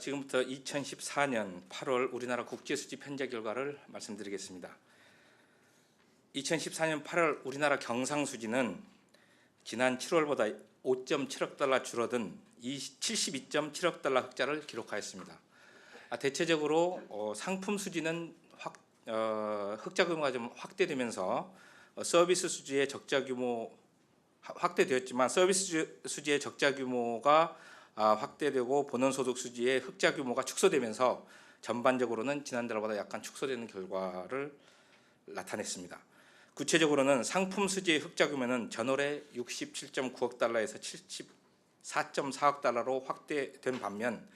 지금부터 2014년 8월 우리나라 국제수지 편제 결과를 말씀드리겠습니다. 2014년 8월 우리나라 경상수지는 지난 7월보다 5.7억 달러 줄어든 72.7억 달러 흑자를 기록하였습니다. 대체적으로 상품 수지는 흑자 규모가 좀 확대되면서 서비스 수지의 적자 규모 확대되었지만 서비스 수지의 적자 규모가 확대되고 본원소득 수지의 흑자 규모가 축소되면서 전반적으로는 지난달보다 약간 축소되는 결과를 나타냈습니다. 구체적으로는 상품 수지의 흑자 규모는 전월에 67.9억 달러에서 74.4억 달러로 확대된 반면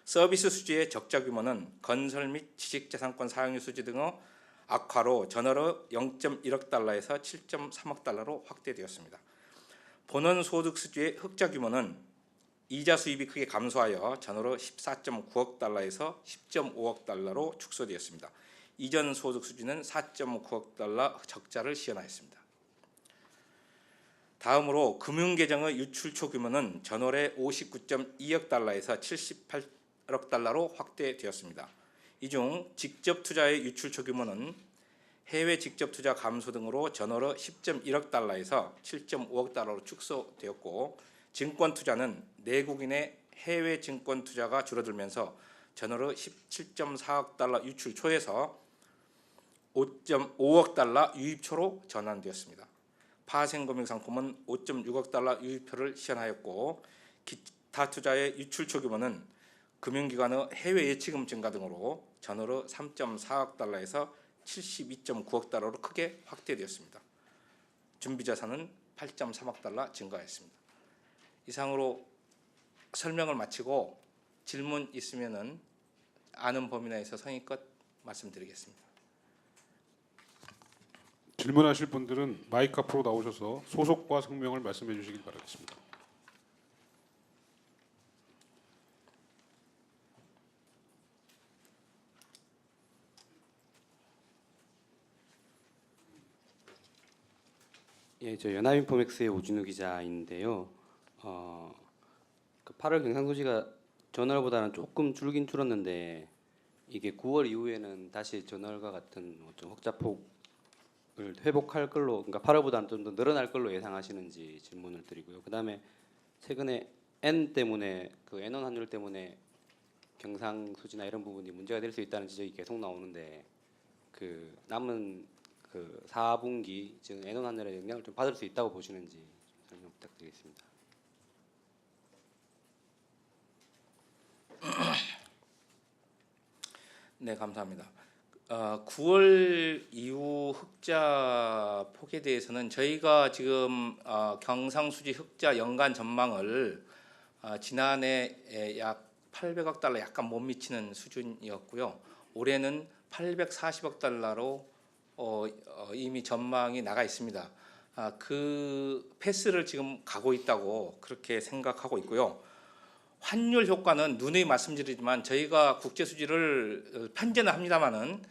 서비스 수지의 적자 규모는 건설 및 지식자산권 사용료 수지 등의 악화로 전월에 0.1억 달러에서 7.3억 달러로 확대되었습니다. 본원소득 수지의 흑자 규모는 이자 수입이 크게 감소하여 전월에 14.9억 달러에서 10.5억 달러로 축소되었습니다. 이전 소득 수지는 4.9억 달러 적자를 시현하였습니다. 다음으로 금융계정의 유출처 규모는 전월에 59.2억 달러에서 78억 달러로 확대되었습니다. 이 중 직접 투자의 유출처 규모는 해외 직접 투자 감소 등으로 전월에 10.1억 달러에서 7.5억 달러로 축소되었고 증권 투자는 내국인의 해외 증권 투자가 줄어들면서 전월에 17.4억 달러 유출초에서 5.5억 달러 유입초로 전환되었습니다. 파생금융 상품은 5.6억 달러 유입표를 시현하였고 기타 투자의 유출초 규모는 금융기관의 해외 예치금 증가 등으로 전월에 3.4억 달러에서 72.9억 달러로 크게 확대되었습니다. 준비자산은 8.3억 달러 증가했습니다. 이상으로 설명을 마치고 질문 있으면은 아는 범위 내에서 성의껏 말씀드리겠습니다. 질문하실 분들은 마이크 앞으로 나오셔서 소속과 성명을 말씀해 주시길 바라겠습니다. 예, 저 연합인포맥스의 오진우 기자인데요. 그 8월 경상수지가 전월보다는 조금 줄긴 줄었는데 이게 9월 이후에는 다시 전월과 같은 좀 흑자폭을 회복할 걸로, 그러니까 8월보다는 좀 더 늘어날 걸로 예상하시는지 질문을 드리고요. 그다음에 최근에 N 때문에 그 N원 환율 때문에 경상수지나 이런 부분이 문제가 될 수 있다는 지적이 계속 나오는데 그 남은 그 4분기 즉 N원 환율의 영향을 좀 받을 수 있다고 보시는지 설명 부탁드리겠습니다. 네, 감사합니다. 9월 이후 흑자 폭에 대해서는 저희가 지금 경상수지 흑자 연간 전망을 지난해 약 800억 달러 약간 못 미치는 수준이었고요. 올해는 840억 달러로 이미 전망이 나가 있습니다. 그 패스를 지금 가고 있다고 그렇게 생각하고 있고요. 환율 효과는 누누이 말씀드리지만 저희가 국제 수지를 편제는 합니다만은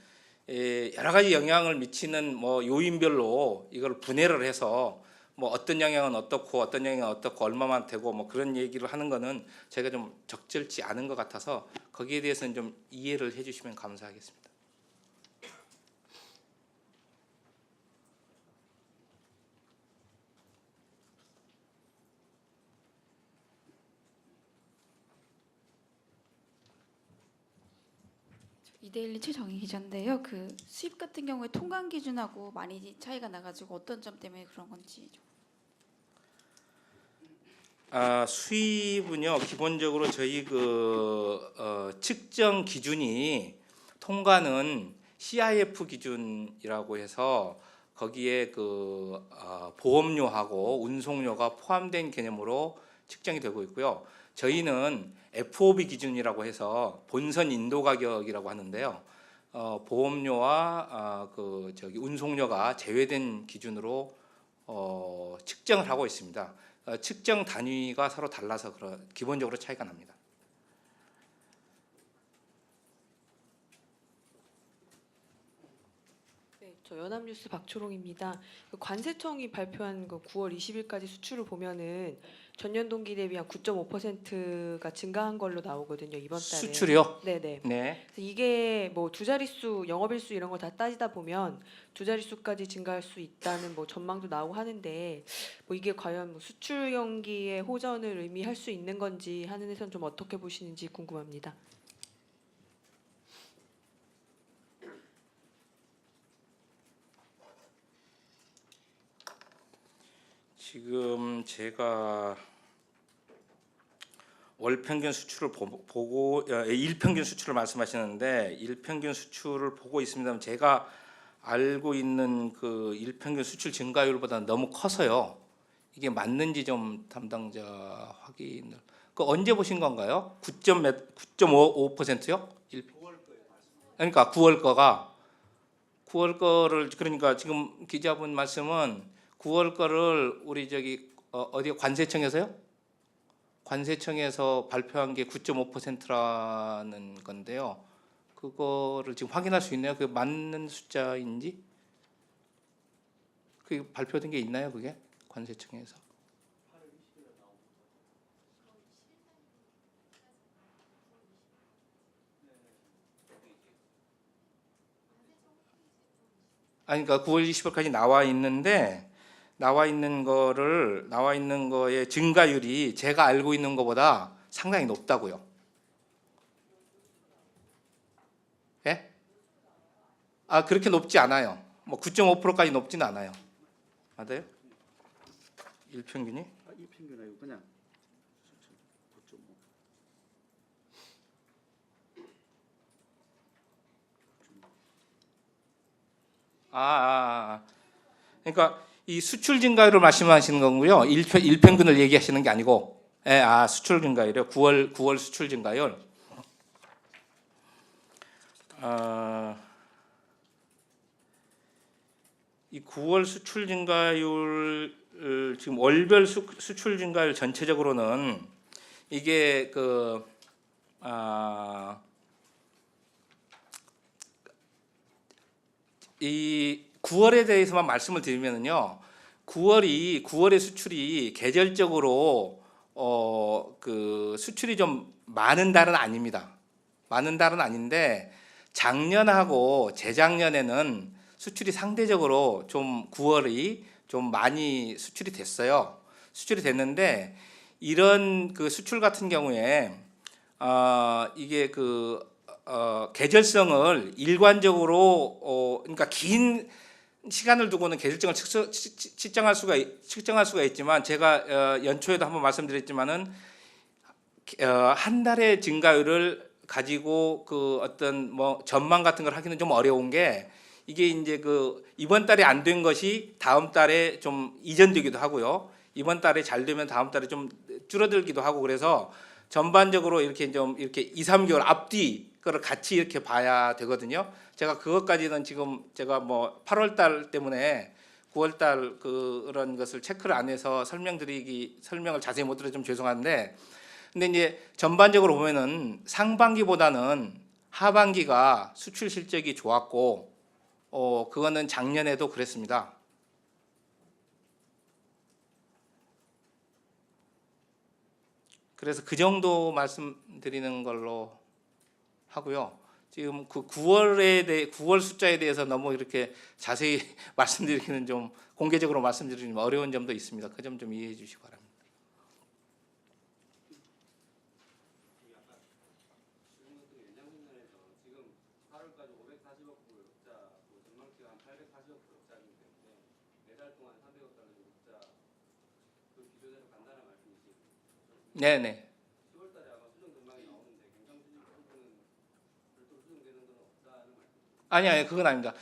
여러 가지 영향을 미치는 요인별로 이걸 분해를 해서 어떤 영향은 어떻고 어떤 영향은 어떻고 얼마만 되고 그런 얘기를 하는 거는 저희가 좀 적절치 않은 것 같아서 거기에 대해서는 좀 이해를 해주시면 감사하겠습니다. 이데일리 최정희 기자인데요. 그 수입 같은 경우에 통관 기준하고 많이 차이가 나가지고 어떤 점 때문에 그런 건지 좀. 수입은요 기본적으로 저희 측정 기준이 통관은 CIF 기준이라고 해서 거기에 보험료하고 운송료가 포함된 개념으로 측정이 되고 있고요. 저희는 FOB 기준이라고 해서 본선 인도 가격이라고 하는데요. 보험료와 운송료가 제외된 기준으로 측정을 하고 있습니다. 측정 단위가 서로 달라서 기본적으로 차이가 납니다. 네, 저 연합뉴스 박초롱입니다. 그 관세청이 발표한 그 9월 20일까지 수출을 보면은 전년 동기 대비 한 9.5%가 증가한 걸로 나오거든요. 이번 달에. 수출이요? 네네. 네. 그래서 이게 뭐 두 자릿수 영업일수 이런 걸 다 따지다 보면 두 자릿수까지 증가할 수 있다는 뭐 전망도 나오고 하는데 뭐 이게 과연 뭐 수출 경기의 호전을 의미할 수 있는 건지 하는 데선 좀 어떻게 보시는지 궁금합니다. 지금 제가 월 평균 수출을 보고 일평균 수출을 말씀하시는데 일평균 수출을 보고 있습니다만 제가 알고 있는 그 일평균 수출 증가율보다는 너무 커서요. 이게 맞는지 좀 담당자 확인을. 그 언제 보신 건가요? 9.5%요? 그러니까 9월 거가 9월 거를 그러니까 지금 기자분 말씀은 9월 거를 우리 저기 어디 관세청에서요? 관세청에서 발표한 게 9.5%라는 건데요. 그거를 지금 확인할 수 있나요? 그게 맞는 숫자인지? 그 발표된 게 있나요? 그게 관세청에서? 아니 그러니까 9월 20일까지 나와 있는데 나와 있는 거의 증가율이 제가 알고 있는 것보다 상당히 높다고요. 예? 아 그렇게 높지 않아요. 뭐 9.5%까지 높지는 않아요. 맞아요? 일평균이? 일평균 아니고 그냥 9.5. 그러니까 이 수출 증가율을 말씀하시는 거고요. 일평균을 얘기하시는 게 아니고, 수출 증가율이요. 9월 수출 증가율. 이 9월 수출 증가율 지금 월별 수출 증가율 전체적으로는 이게 이 9월에 대해서만 말씀을 드리면은요. 9월의 수출이 계절적으로 그 수출이 좀 많은 달은 아닙니다. 많은 달은 아닌데 작년하고 재작년에는 수출이 상대적으로 좀 9월이 좀 많이 수출이 됐어요. 수출이 됐는데 이런 그 수출 같은 경우에 이게 계절성을 일관적으로 그러니까 긴 시간을 두고는 계절성을 측정할 수가 있지만 제가 연초에도 한번 말씀드렸지만은 한 달의 증가율을 가지고 그 어떤 뭐 전망 같은 걸 하기는 좀 어려운 게 이게 이제 그 이번 달에 안 된 것이 다음 달에 좀 이전되기도 하고요. 이번 달에 잘 되면 다음 달에 좀 줄어들기도 하고 그래서 전반적으로 이렇게 좀 이렇게 2, 3개월 앞뒤 거를 같이 이렇게 봐야 되거든요. 제가 그것까지는 지금 제가 뭐 8월 달 때문에 9월 달 그런 것을 체크를 안 해서 설명을 자세히 못 드려 좀 죄송한데 근데 이제 전반적으로 보면은 상반기보다는 하반기가 수출 실적이 좋았고 그거는 작년에도 그랬습니다. 그래서 그 정도 말씀드리는 걸로 하고요. 지금 그 9월 숫자에 대해서 너무 이렇게 자세히 말씀드리기는 좀 공개적으로 말씀드리기 어려운 점도 있습니다. 그 점 좀 이해해 주시기 바랍니다. 네네. 아니 그건 아닙니다.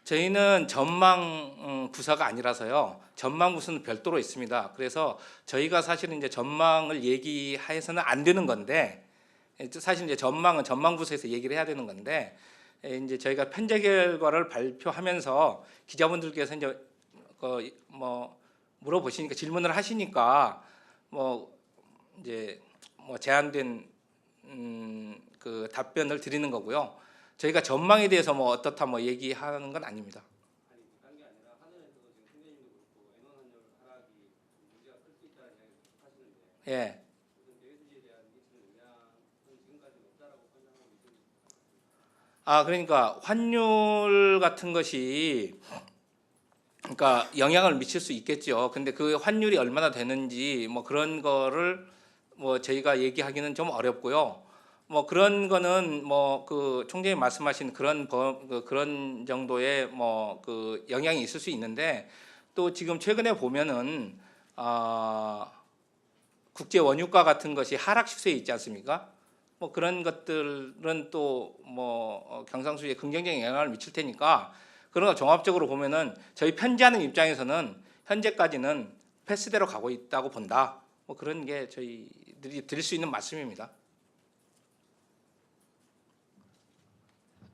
저희는 전망 부서가 아니라서요. 전망 부서는 별도로 있습니다. 그래서 저희가 사실은 이제 전망을 얘기해서는 안 되는 건데 사실 이제 전망은 전망 부서에서 얘기를 해야 되는 건데 이제 저희가 편제 결과를 발표하면서 기자분들께서 이제 뭐 물어보시니까 질문을 하시니까 뭐 이제 뭐 제한된 그 답변을 드리는 거고요. 저희가 전망에 대해서 뭐 어떻다 뭐 얘기하는 건 아닙니다. 예. 그러니까 환율 같은 것이 그러니까 영향을 미칠 수 있겠죠. 근데 그 환율이 얼마나 되는지 뭐 그런 거를 뭐 저희가 얘기하기는 좀 어렵고요. 뭐 그런 거는 뭐 그 총재님 말씀하신 그런 정도의 뭐 그 영향이 있을 수 있는데 또 지금 최근에 보면은 국제 원유가 같은 것이 하락 추세에 있지 않습니까? 뭐 그런 것들은 또 뭐 경상수지에 긍정적인 영향을 미칠 테니까 그런 거 종합적으로 보면은 저희 편지하는 입장에서는 현재까지는 패스대로 가고 있다고 본다. 뭐 그런 게 저희들이 드릴 수 있는 말씀입니다.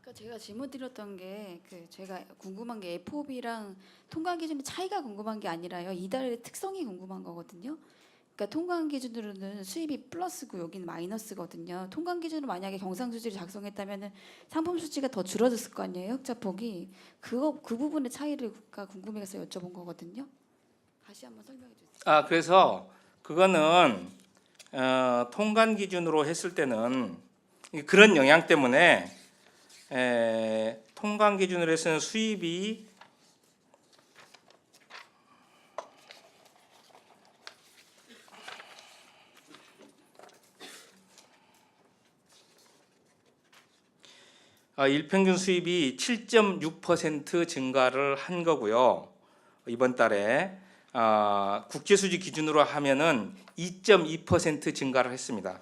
그러니까 제가 질문 드렸던 게 그 제가 궁금한 게 FOB랑 통관 기준의 차이가 궁금한 게 아니라요. 이달의 특성이 궁금한 거거든요. 그러니까 통관 기준으로는 수입이 플러스고 여기는 마이너스거든요. 통관 기준으로 만약에 경상수지를 작성했다면은 상품 수치가 더 줄어들었을 거 아니에요, 흑자폭이. 그 부분의 차이가 궁금해서 여쭤본 거거든요. 다시 한번 설명해 주세요. 그래서 그거는 통관 기준으로 했을 때는 그런 영향 때문에 통관 기준으로 해서는 수입이 일평균 수입이 7.6% 증가를 한 거고요. 이번 달에 국제수지 기준으로 하면은 2.2% 증가를 했습니다.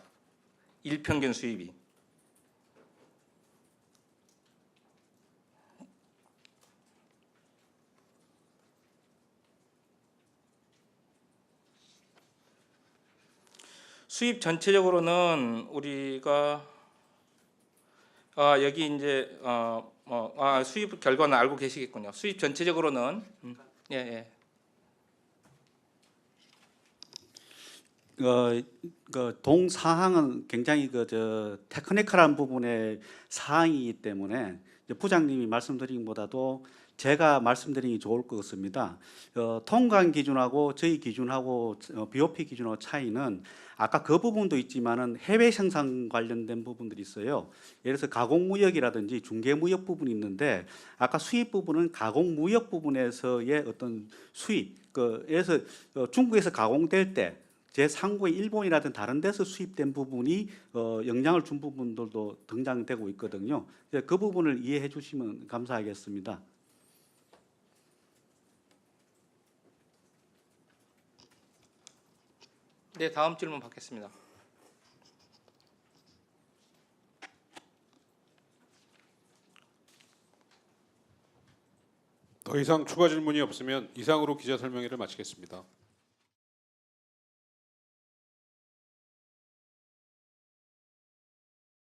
일평균 수입이. 수입 전체적으로는 우리가 여기 이제 수입 결과는 알고 계시겠군요. 수입 전체적으로는 예. 동 사항은 굉장히 테크니컬한 부분의 사항이기 때문에 이제 부장님이 말씀드린 것보다도 제가 말씀드리는 게 좋을 것 같습니다. 통관 기준하고 저희 기준하고 BOP 기준하고 차이는 아까 그 부분도 있지만은 해외 생산 관련된 부분들이 있어요. 예를 들어서 가공무역이라든지 중개무역 부분이 있는데 아까 수입 부분은 가공무역 부분에서의 어떤 수입, 예를 들어서 중국에서 가공될 때 제3국의 일본이라든 다른 데서 수입된 부분이 영향을 준 부분들도 등장되고 있거든요. 그 부분을 이해해 주시면 감사하겠습니다. 네, 다음 질문 받겠습니다. 더 이상 추가 질문이 없으면 이상으로 기자 설명회를 마치겠습니다.